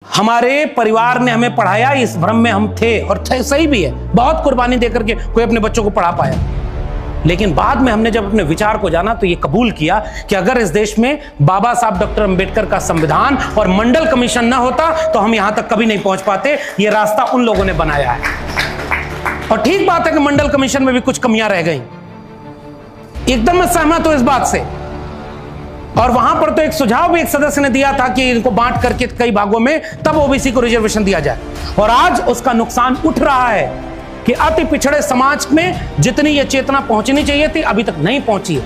हमारे परिवार ने हमें पढ़ाया, इस भ्रम में हम थे और थे, सही भी है, बहुत कुर्बानी देकर के कोई अपने बच्चों को पढ़ा पाया। लेकिन बाद में हमने जब अपने विचार को जाना तो ये कबूल किया कि अगर इस देश में बाबा साहब डॉक्टर अंबेडकर का संविधान और मंडल कमीशन न होता तो हम यहां तक कभी नहीं पहुंच पाते। ये रास्ता उन लोगों ने बनाया है। और ठीक बात है कि मंडल कमीशन में भी कुछ कमियां रह गई, एकदम मैं सहमत हूं इस बात से। और वहां पर तो एक सुझाव भी एक सदस्य ने दिया था कि इनको बांट करके कई भागों में तब ओबीसी को रिजर्वेशन दिया जाए। और आज उसका नुकसान उठ रहा है कि अति पिछड़े समाज में जितनी ये चेतना पहुंचनी चाहिए थी अभी तक नहीं पहुंची है।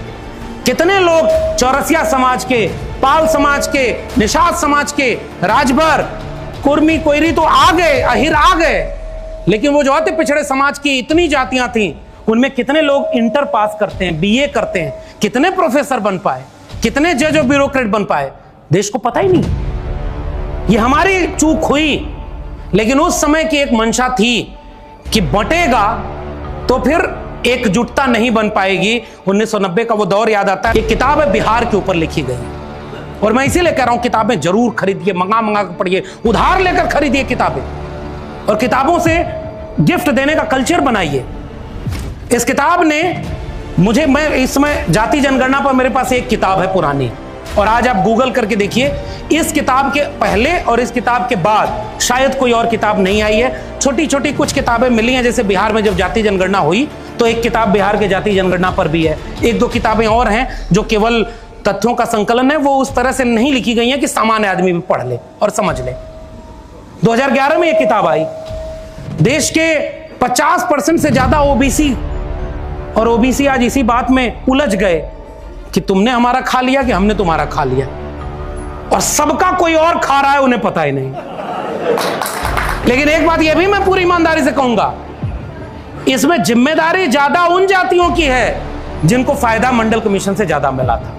कितने लोग चौरसिया समाज के, पाल समाज के, निषाद समाज के, राजभर, कुर्मी, कोयरी तो आ गए, अहिर आ गए, लेकिन वो जो अति पिछड़े समाज की इतनी जातियां थी उनमें कितने लोग इंटर पास करते हैं, बीए करते हैं, कितने प्रोफेसर बन पाए, कितने जज और ब्यूरोक्रेट बन पाए, देश को पता ही नहीं। ये हमारी चूक हुई। लेकिन उस समय की एक मंशा थी कि बटेगा तो फिर एकजुटता नहीं बन पाएगी। 1990 का वो दौर याद आता है। एक किताब है बिहार के ऊपर लिखी गई, और मैं इसीलिए कह रहा हूं किताबें जरूर खरीदिए, मंगा कर पढ़िए, उधार लेकर खरीदिए किताबें, और किताबों से गिफ्ट देने का कल्चर बनाइए। इस किताब ने मुझे, मैं इस समय जाति जनगणना पर मेरे पास एक किताब है पुरानी, और आज आप गूगल करके देखिए, इस किताब के पहले और इस किताब के बाद शायद कोई और किताब नहीं आई है। छोटी छोटी कुछ किताबें मिली हैं, जैसे बिहार में जब जाति जनगणना हुई तो एक किताब बिहार के जाति जनगणना पर भी है। एक दो किताबें और हैं जो केवल तथ्यों का संकलन है, वो उस तरह से नहीं लिखी गई हैं कि सामान्य आदमी भी पढ़ ले और समझ ले। 2011 में यह किताब आई। देश के 50% से ज्यादा ओबीसी, और ओबीसी आज इसी बात में उलझ गए कि तुमने हमारा खा लिया कि हमने तुम्हारा खा लिया, और सबका कोई और खा रहा है, उन्हें पता ही नहीं। लेकिन एक बात यह भी मैं पूरी ईमानदारी से कहूंगा, इसमें जिम्मेदारी ज्यादा उन जातियों की है जिनको फायदा मंडल कमीशन से ज्यादा मिला था।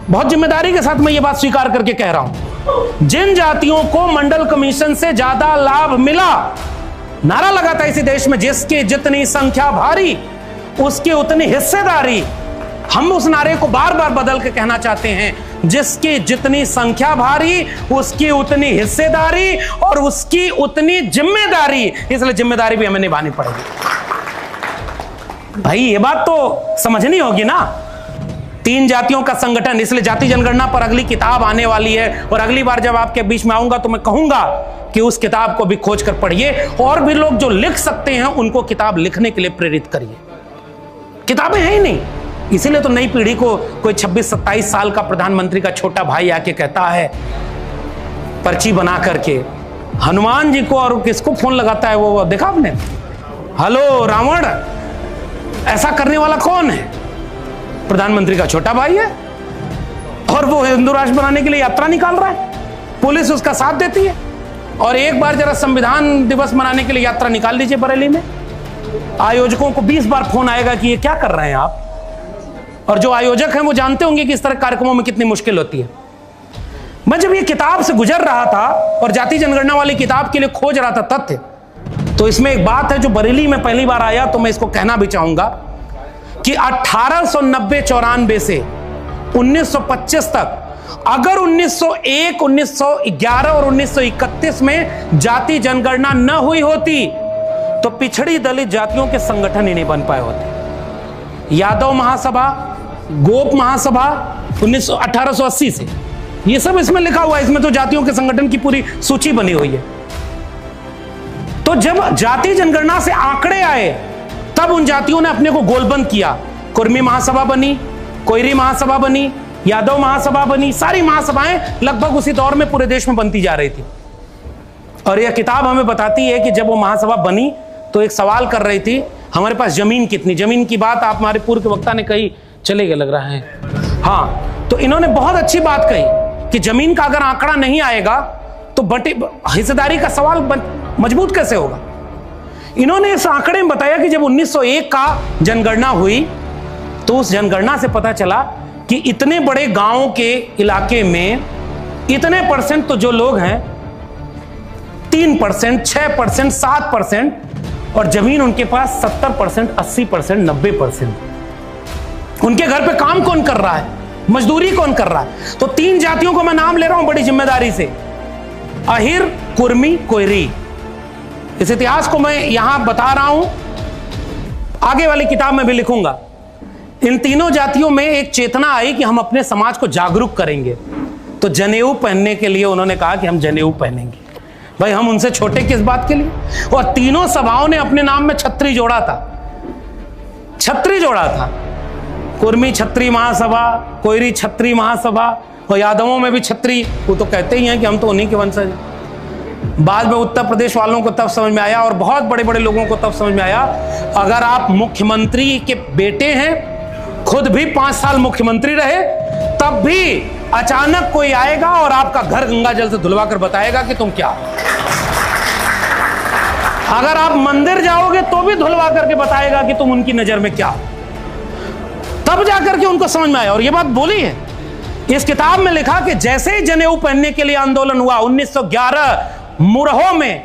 बहुत जिम्मेदारी के साथ मैं ये बात स्वीकार करके कह रहा हूं, जिन जातियों को मंडल कमीशन से ज्यादा लाभ मिला, नारा लगा था इसी देश में, जिसकी जितनी संख्या भारी उसकी उतनी हिस्सेदारी। हम उस नारे को बार बार बदल के कहना चाहते हैं, जिसकी जितनी संख्या भारी उसकी उतनी हिस्सेदारी और उसकी उतनी जिम्मेदारी। इसलिए जिम्मेदारी भी हमें निभानी पड़ेगी। भाई ये बात तो समझनी होगी ना। 3 जातियों का संगठन, इसलिए जाति जनगणना पर अगली किताब आने वाली है, और अगली बार जब आपके बीच में आऊंगा तो मैं कहूंगा कि उस किताब को भी खोज कर पढ़िए, और भी लोग जो लिख सकते हैं उनको किताब लिखने के लिए प्रेरित करिए। किताबें हैं ही नहीं, इसीलिए तो नई पीढ़ी को कोई 26-27 साल का प्रधानमंत्री का छोटा भाई आके कहता है पर्ची बना करके, हनुमान जी को और किसको फोन लगाता है, वो देखा आपने, हेलो रावण, ऐसा करने वाला कौन है? प्रधानमंत्री का छोटा भाई है, और वो हिंदू राष्ट्र बनाने के लिए यात्रा निकाल रहा है, पुलिस उसका साथ देती है। और एक बार जरा संविधान दिवस मनाने के लिए यात्रा निकाल लीजिए बरेली में, आयोजकों को 20 बार फोन आएगा कि ये क्या कर रहे हैं आप। और जो आयोजक हैं वो जानते होंगे कि इस तरह कार्यक्रमों में कितनी मुश्किल होती है। मैं जब ये किताब से गुजर रहा था और जाति जनगणना वाली किताब के लिए खोज रहा था तथ्य, तो इसमें एक बात है जो बरेली में पहली बार आया, तो मैं इसको कहना भी चाहूंगा कि 1890-94 से 1925 तक अगर 1901, 1911 और 1931 में जाति जनगणना न हुई होती तो पिछड़ी दलित जातियों के संगठन ही नहीं बन पाए होते। यादव महासभा, गोप महासभा 1880 से, ये सब इसमें लिखा हुआ है, इसमें तो जातियों के संगठन की पूरी सूची बनी हुई है। तो जब जाति जनगणना से आंकड़े आए तब उन जातियों ने अपने को गोलबंद किया। कुर्मी महासभा बनी, कोयरी महासभा बनी, यादव महासभा बनी, सारी महासभाएं लगभग उसी दौर में पूरे देश में बनती जा रही थी। और यह किताब हमें बताती है कि जब वो महासभा बनी तो एक सवाल कर रही थी, हमारे पास जमीन कितनी। जमीन की बात आप हमारे पूर्व के वक्ता ने कही, चले गए लग रहा है, हाँ, तो इन्होंने बहुत अच्छी बात कही कि जमीन का अगर आंकड़ा नहीं आएगा तो हिस्सेदारी का सवाल मजबूत कैसे होगा। इन्होंने इस आंकड़े में बताया कि जब 1901 का जनगणना हुई तो उस जनगणना से पता चला कि इतने बड़े गांवों के इलाके में इतने परसेंट तो जो लोग हैं 3%, 6%, 7%, और जमीन उनके पास 70%, 80%, 90%। उनके घर पे काम कौन कर रहा है, मजदूरी कौन कर रहा है। तो 3 जातियों को मैं नाम ले रहा हूं बड़ी जिम्मेदारी से, अहिर, कुर्मी, कोयरी। इस इतिहास को मैं यहां बता रहा हूं, आगे वाली किताब में भी लिखूंगा। इन तीनों जातियों में एक चेतना आई कि हम अपने समाज को जागरूक करेंगे, तो जनेऊ पहनने के लिए उन्होंने कहा कि हम जनेऊ पहनेंगे। भाई हम उनसे छोटे किस बात के लिए? और तीनों सभाओं ने अपने नाम में छत्री जोड़ा था, छत्री जोड़ा था। कुर्मी छत्री महासभा, कोयरी छत्री महासभा, और यादवों में भी छत्री। वो तो कहते ही हैं कि हम तो उन्हीं के वंशज हैं। बाद में उत्तर प्रदेश वालों को तब समझ में आया, और बहुत बड़े बड़े लोगों को तब समझ में आया, अगर आप मुख्यमंत्री के बेटे हैं, खुद भी 5 साल मुख्यमंत्री रहे, तब भी अचानक कोई आएगा और आपका घर गंगा जल से धुलवा कर बताएगा कि तुम क्या। अगर आप मंदिर जाओगे तो भी धुलवा करके बताएगा कि तुम उनकी नजर में क्या। तब जाकर के उनको समझ में आया, और ये बात बोली है इस किताब में, लिखा कि जैसे ही जनेऊ पहनने के लिए आंदोलन हुआ 1911 मुरहो में,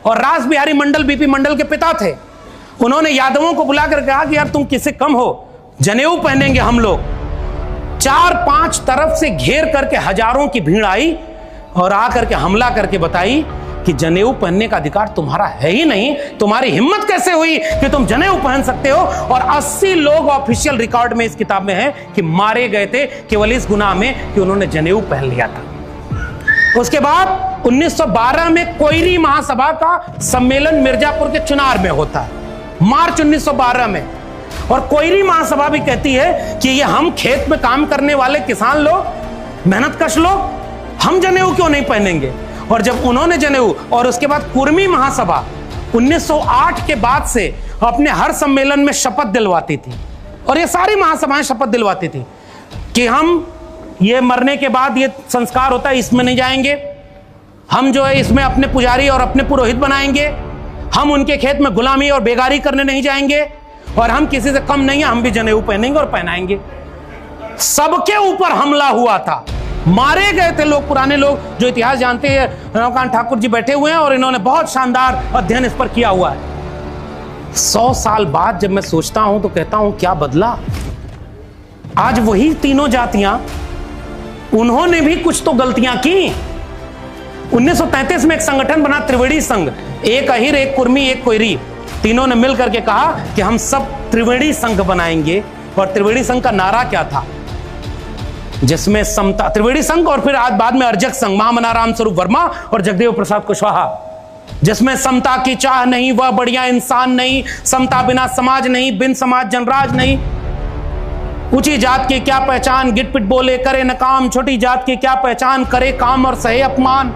और रास बिहारी मंडल बीपी मंडल के पिता थे, उन्होंने यादवों को बुलाकर कहा कि यार तुम किससे कम हो, जनेऊ पहनेंगे हम लोग। 4-5 तरफ से घेर करके हजारों की भीड़ आई और आकर के हमला करके बताई कि जनेऊ पहनने का अधिकार तुम्हारा है ही नहीं, तुम्हारी हिम्मत कैसे हुई कि तुम जनेऊ पहन सकते हो। और 80 लोग ऑफिशियल रिकॉर्ड में इस किताब में है कि मारे गए थे केवल इस गुनाह में कि उन्होंने जनेऊ पहन लिया था। उसके बाद 1912 में कोयरी महासभा का सम्मेलन मिर्जापुर के चुनार में होता है, मार्च 1912 में। और कोयरी महासभा भी कहती है कि ये हम खेत में काम करने वाले किसान लोग, मेहनतकश लोग, हम जनेऊ क्यों नहीं पहनेंगे। और जब उन्होंने जनेऊ, और उसके बाद कुर्मी महासभा 1908 के बाद से अपने हर सम्मेलन में शपथ दिलवाती थी, और ये सारी महासभाएं शपथ दिलवाती थी कि हम ये मरने के बाद ये संस्कार होता है इसमें नहीं जाएंगे, हम जो है इसमें अपने पुजारी और अपने पुरोहित बनाएंगे, हम उनके खेत में गुलामी और बेगारी करने नहीं जाएंगे, और हम किसी से कम नहीं है, हम भी जनेऊ पहनेंगे और पहनाएंगे। सबके ऊपर हमला हुआ था, मारे गए थे लोग। पुराने लोग जो इतिहास जानते हैं, रमाकांत ठाकुर जी बैठे हुए हैं और इन्होंने बहुत शानदार अध्ययन इस पर किया हुआ है। 100 साल बाद जब मैं सोचता हूं तो कहता हूं क्या बदला। आज वही तीनों जातियां, उन्होंने भी कुछ तो गलतियां की। 1933 में एक संगठन बना त्रिवेणी संघ, एक अहिर, एक कुर्मी, एक कोयरी, तीनों ने मिलकर के कहा कि हम सब त्रिवेणी संघ बनाएंगे। और त्रिवेणी संघ का नारा क्या था? जिसमें समता, त्रिवेणी संघ, और फिर आज बाद में अर्जक संघ, महामना राम स्वरूप वर्मा और जगदेव प्रसाद कुशवाहा, जिसमें समता की चाह नहीं वह बढ़िया इंसान नहीं, समता बिना समाज नहीं, बिन समाज जनराज नहीं, ऊंची जात की क्या पहचान, गिट पिट बोले करे न काम, छोटी जात की क्या पहचान, करे काम और सहे अपमान।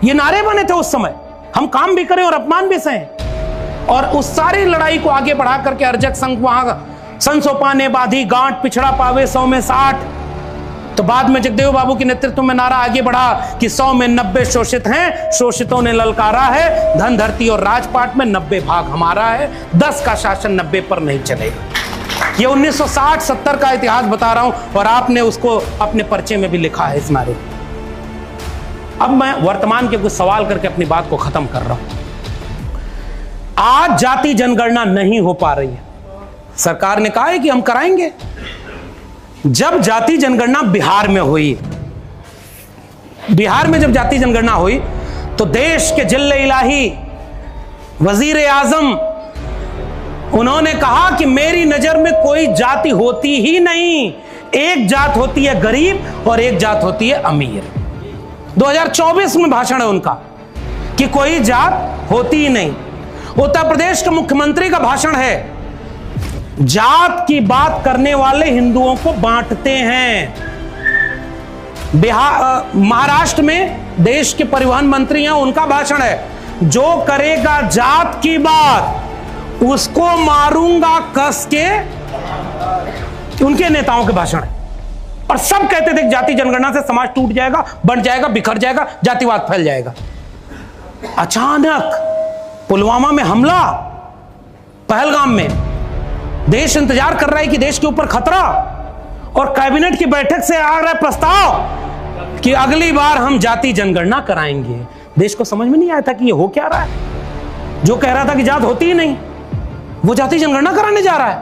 ये नारे बने थे उस समय, हम काम भी करें और अपमान भी सहें। और उस सारी लड़ाई को आगे बढ़ा करके अर्जक संघ वहां संसोपा ने बाधी गांठ, पिछड़ा पावे 100 में 60। तो बाद में जगदेव बाबू के नेतृत्व में नारा आगे बढ़ा कि 100 में 90 शोषित हैं, शोषितों ने ललकारा है, धन धरती और राजपाट में 90 भाग हमारा है, 10 का शासन 90 पर नहीं चलेगा। ये 1960-70 का इतिहास बता रहा हूं, और आपने उसको अपने पर्चे में भी लिखा है इस नारे। अब मैं वर्तमान के कुछ सवाल करके अपनी बात को खत्म कर रहा हूं। आज जाति जनगणना नहीं हो पा रही है, सरकार ने कहा है कि हम कराएंगे। जब जाति जनगणना बिहार में हुई, बिहार में जब जाति जनगणना हुई तो देश के जिल्ले इलाही वजीर आजम, उन्होंने कहा कि मेरी नजर में कोई जाति होती ही नहीं, एक जात होती है गरीब और एक जात होती है अमीर। 2024 में भाषण है उनका कि कोई जात होती ही नहीं। उत्तर प्रदेश के मुख्यमंत्री का भाषण है, जात की बात करने वाले हिंदुओं को बांटते हैं। बिहार, महाराष्ट्र में देश के परिवहन मंत्री हैं, उनका भाषण है, जो करेगा जात की बात उसको मारूंगा कस के। उनके नेताओं के भाषण है, और सब कहते थे जाति जनगणना से समाज टूट जाएगा, बंट जाएगा, बिखर जाएगा, जातिवाद फैल जाएगा। अचानक पुलवामा में हमला, पहलगाम में, देश इंतजार कर रहा है कि देश के ऊपर खतरा, और कैबिनेट की बैठक से आ रहा है प्रस्ताव कि अगली बार हम जाति जनगणना कराएंगे। देश को समझ में नहीं आया था कि ये हो क्या रहा है। जो कह रहा था कि जात होती ही नहीं, वो जाति जनगणना कराने जा रहा है,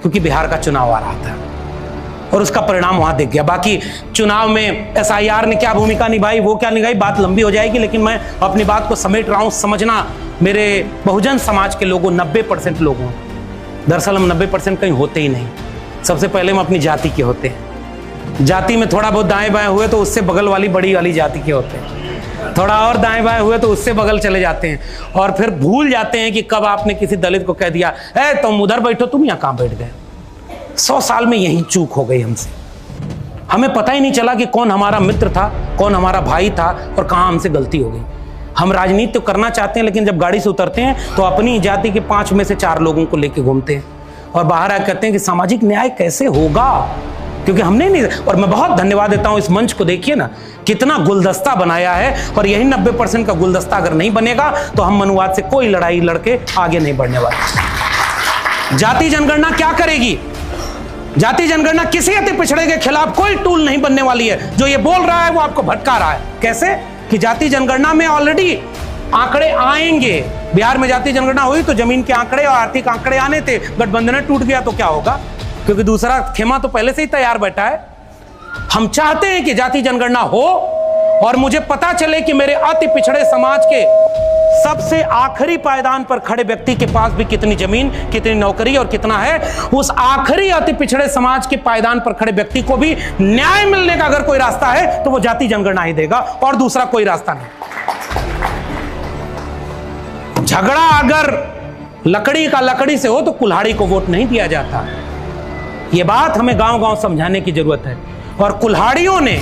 क्योंकि बिहार का चुनाव आ रहा था। और उसका परिणाम वहां दिख गया। बाकी चुनाव में SIR ने क्या भूमिका निभाई, वो क्या निभाई, बात लंबी हो जाएगी, लेकिन मैं अपनी बात को समेट रहा हूं। समझना मेरे बहुजन समाज के लोगों, 90% लोगों, दरअसल हम 90% कहीं होते ही नहीं। सबसे पहले हम अपनी जाति के होते हैं। जाति में थोड़ा बहुत दाएं बाएं हुए तो उससे बगल वाली बड़ी वाली जाति के होते हैं, थोड़ा और दाएं बाएं हुए तो उससे बगल चले जाते हैं, और फिर भूल जाते हैं कि कब आपने किसी दलित को कह दिया ए तुम उधर बैठो, तुम यहाँ कहाँ बैठ गए। 100 साल में यही चूक हो गई हमसे। हमें पता ही नहीं चला कि कौन हमारा मित्र था, कौन हमारा भाई था, और कहाँ हमसे गलती हो गई। हम राजनीति तो करना चाहते हैं, लेकिन जब गाड़ी से उतरते हैं तो अपनी जाति के 5 में से 4 लोगों को लेके घूमते हैं, और बाहर आकर कहते हैं कि सामाजिक न्याय कैसे होगा, क्योंकि हमने नहीं। और मैं बहुत धन्यवाद देता हूं इस मंच को, देखिए ना कितना गुलदस्ता बनाया है, और यही 90% का गुलदस्ता अगर नहीं बनेगा तो हम मनुवाद से कोई लड़ाई लड़के आगे नहीं बढ़ने वाले। जाति जनगणना क्या करेगी? जाति जनगणना किसी अति पिछड़े के खिलाफ कोई टूल नहीं बनने वाली है। जो ये बोल रहा है वो आपको भटका रहा है। कैसे? कि जाति जनगणना में ऑलरेडी आंकड़े आएंगे। बिहार में जाति जनगणना हुई तो जमीन के आंकड़े और आर्थिक आंकड़े आने थे, गठबंधन टूट गया तो क्या होगा, क्योंकि दूसरा खेमा तो पहले से ही तैयार बैठा है। हम चाहते हैं कि जाति जनगणना हो, और मुझे पता चले कि मेरे अति पिछड़े समाज के सबसे आखिरी पायदान पर खड़े व्यक्ति के पास भी कितनी जमीन, कितनी नौकरी और कितना है। उस आखिरी अति पिछड़े समाज के पायदान पर खड़े व्यक्ति को भी न्याय मिलने का अगर कोई रास्ता है तो वो जाति जनगणना ही देगा, और दूसरा कोई रास्ता नहीं। झगड़ा अगर लकड़ी का लकड़ी से हो तो कुल्हाड़ी को वोट नहीं दिया जाता। यह बात हमें गांव-गांव समझाने की जरूरत है। और कुल्हाड़ियों ने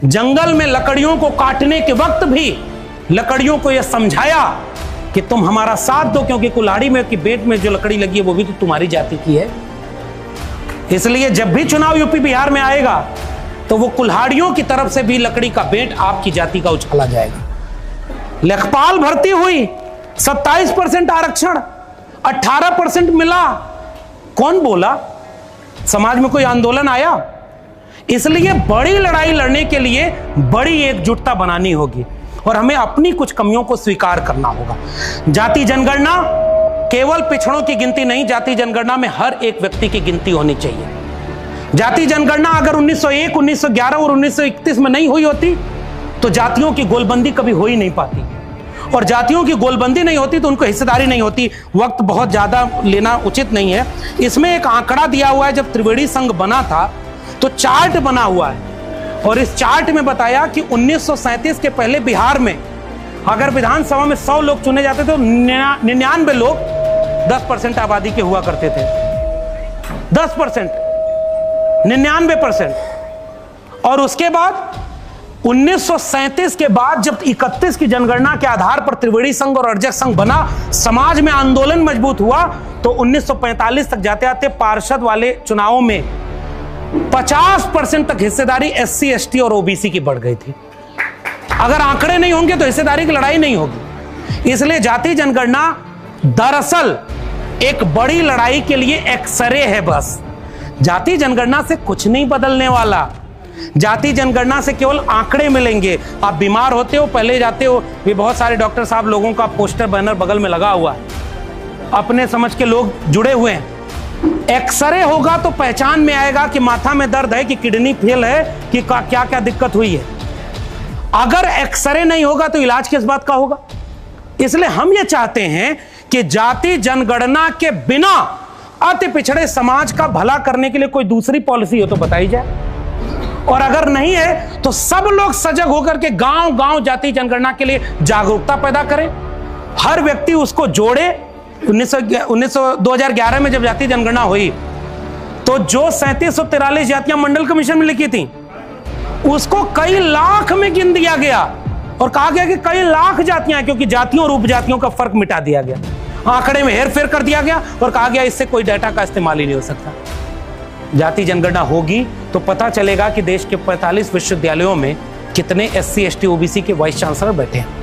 जंगल में लकड़ियों को काटने के वक्त भी लकड़ियों को यह समझाया कि तुम हमारा साथ दो, क्योंकि कुल्हाड़ी में की बेट में जो लकड़ी लगी है वो भी तो तुम्हारी जाति की है। इसलिए जब भी चुनाव यूपी बिहार में आएगा तो वो कुल्हाड़ियों की तरफ से भी लकड़ी का बेट आपकी जाति का उछाला जाएगा। लेखपाल भर्ती हुई, 27% आरक्षण, 18% मिला। कौन बोला? समाज में कोई आंदोलन आया? इसलिए बड़ी लड़ाई लड़ने के लिए बड़ी एकजुटता बनानी होगी, और हमें अपनी कुछ कमियों को स्वीकार करना होगा। जाति जनगणना केवल पिछड़ों की गिनती नहीं, जाति जनगणना में हर एक व्यक्ति की गिनती होनी चाहिए। जाति जनगणना अगर 1901, 1911 और 1931 में नहीं हुई होती तो जातियों की गोलबंदी कभी हो ही नहीं पाती, और जातियों की गोलबंदी नहीं होती तो उनको हिस्सेदारी नहीं होती। वक्त बहुत ज्यादा लेना उचित नहीं है। इसमें एक आंकड़ा दिया हुआ है, जब त्रिवेणी संघ बना था तो चार्ट बना हुआ है, और इस चार्ट में बताया कि 1937 के पहले बिहार में अगर विधानसभा में 100 लोग चुने जाते तो 99 लोग 10% आबादी के हुआ करते थे। 10%, 99%। और उसके बाद 1937 के बाद जब 31 की जनगणना के आधार पर त्रिवेणी संघ और अर्जक संघ बना, समाज में आंदोलन मजबूत हुआ, तो 1945 तक जाते जाते पार्षद वाले चुनावों में 50% तक हिस्सेदारी SC, ST और OBC की बढ़ गई थी। अगर आंकड़े नहीं होंगे तो हिस्सेदारी की लड़ाई नहीं होगी। इसलिए जाति जनगणना दरअसल एक बड़ी लड़ाई के लिए एक्सरे है बस। जाति जनगणना से कुछ नहीं बदलने वाला। जाति जनगणना से केवल आंकड़े मिलेंगे। आप बीमार होते हो, पहले जाते हो, भी बहुत सारे डॉक्टर साहब लोगों का पोस्टर बैनर बगल में लगा हुआ है, अपने समझ के लोग जुड़े हुए हैं। एक्सरे होगा तो पहचान में आएगा कि माथा में दर्द है, कि किडनी फेल है, कि क्या क्या दिक्कत हुई है। अगर एक्सरे नहीं होगा तो इलाज किस बात का होगा? इसलिए हम ये चाहते हैं कि जाति जनगणना के बिना अति पिछड़े समाज का भला करने के लिए कोई दूसरी पॉलिसी हो तो बताई जाए, और अगर नहीं है तो सब लोग सजग होकर के गांव-गांव जाति जनगणना के लिए जागरूकता पैदा करें। हर व्यक्ति उसको जोड़े। 2011 में जब जाति जनगणना हुई तो जो 3743 जातियां मंडल कमीशन में लिखी थी उसको कई लाख में गिन दिया गया, और कहा गया कि कई लाख जातियां, क्योंकि जातियों और उपजातियों का फर्क मिटा दिया गया, आंकड़े में हेरफेर कर दिया गया, और कहा गया इससे कोई डाटा का इस्तेमाल ही नहीं हो सकता। जाति जनगणना होगी तो पता चलेगा कि देश के 45 विश्वविद्यालयों में कितने SC, ST, OBC के वाइस चांसलर बैठे हैं।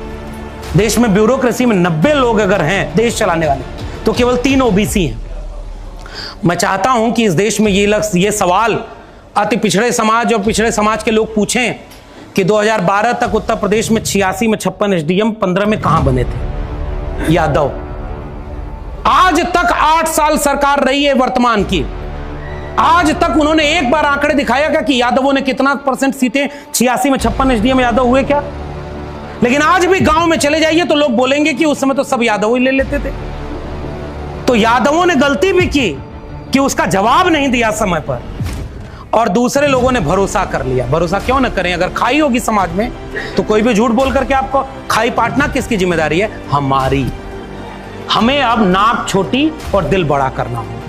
देश में ब्यूरोक्रेसी में 90 लोग अगर हैं देश चलाने वाले, तो केवल 3 OBC हैं। मैं चाहता हूं कि इस देश में ये सवाल अति पिछड़े समाज और पिछड़े समाज के लोग पूछें कि 2012 तक उत्तर प्रदेश में 86 में 56 SDM, 15 में कहां बने थे यादव। आज तक 8 साल सरकार रही है वर्तमान की, आज तक उन्होंने एक बार आंकड़े दिखाया क्या कि यादवों ने कितना % सीटें 86 में 56 एसडीएम यादव हुए क्या? लेकिन आज भी गांव में चले जाइए तो लोग बोलेंगे कि उस समय तो सब यादव ही ले लेते थे। तो यादवों ने गलती भी की कि उसका जवाब नहीं दिया समय पर, और दूसरे लोगों ने भरोसा कर लिया। भरोसा क्यों न करें? अगर खाई होगी समाज में तो कोई भी झूठ बोल करके आपको खाई पाटना किसकी जिम्मेदारी है? हमारी। हमें अब नाक छोटी और दिल बड़ा करना होगा।